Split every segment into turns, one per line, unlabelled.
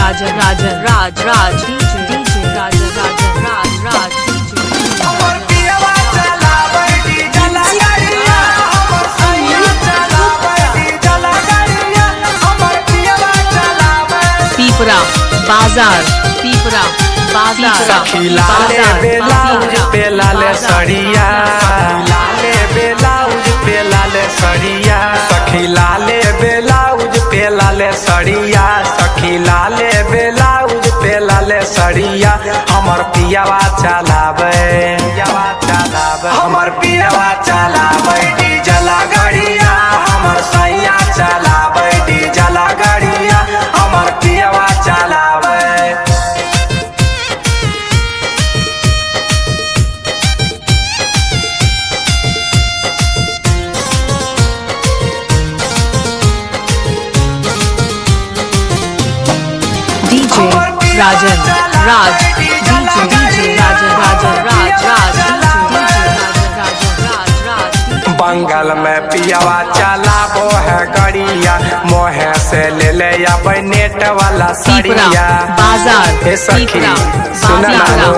Rajan Raj DJ Rajan Raj
हमर पियवा चलावे डीजल गाड़िया हमर सैया चलावे डीजल गाड़िया हमर पियवा चलावे
Pipra Bazar
सखी लाले बेलाउज पे लाले सड़िया लाले बेलाउज पे लाले सड़िया सखी लाले बेलाउज पे लाले सड़िया सखी लाले बेलाउज पे लाले सड़िया हमर पियवा चलावे हमर पियवा चलावे डीजल गाड़िया हमर सैया चलावे डीजल गाड़िया हमर पियवा चलावे
DJ Rajan Raj DJ Rajan Raj
बंगल में पियावा चलाबो है गड़िया मोहे से ले ले अब नेट वाला सड़िया
बाजार
ए सखी सुना लो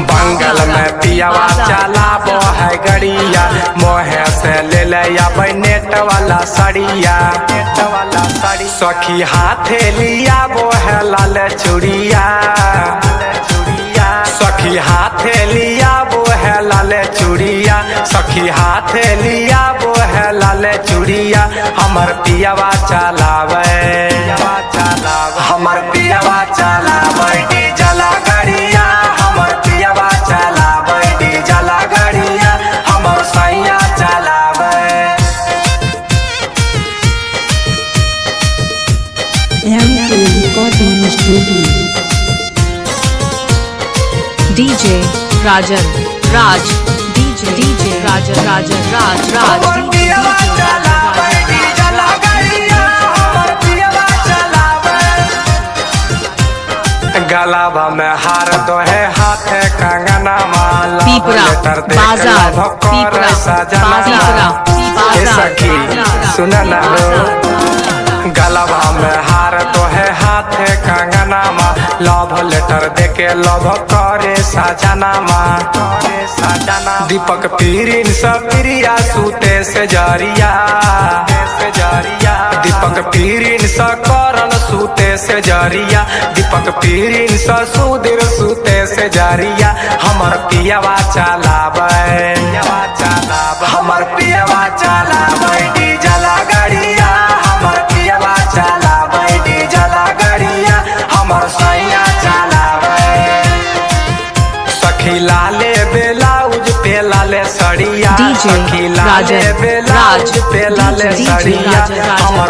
बंगल में पियावा चलाबो है गड़िया मोहे से ले ले अब नेट वाला सड़िया सखी हाथे लिया वो है लाल चूड़िया सखी हाथे लिया वो है लाल चूड़िया सखी हाथे लिया वो है लाल चूड़िया हमर पियवा चलावे हमर पियवा चलावे डीजल गाड़िया हमर पियवा चलावे डीजल गाड़िया हमर सैया चलावे
Recording Studio.
DJ Rajan Raj DJ Rajan Raj
हमर पियवा चलावे डीजल गाड़िया हमर पियवा चलावे गलाबा में हार दो है हाथ कंगना माला
Pipra Bazar
सखी सुना ना लो गलाबा में हार तो है हाथ कंगना मा लव लेटर देके लव करे सजना मा दीपक पीरिन सब प्रिया सूते से जरिया दीपक पीरिन स करन सूते से जरिया दीपक पीरिन स सुधीर सूते से जरिया हमर पियवा चलावे हमर पियवा चलावे डीजल गाड़िया हमर पियवा चलावे डीजल गाड़िया हमर सैया चलावे सखी लाले बेलाउज पे लाले सड़िया
DJ
सखी लाले
Rajan
बेलाउज
Raj
पे लाले
DJ
सड़िया
Rajan
हमर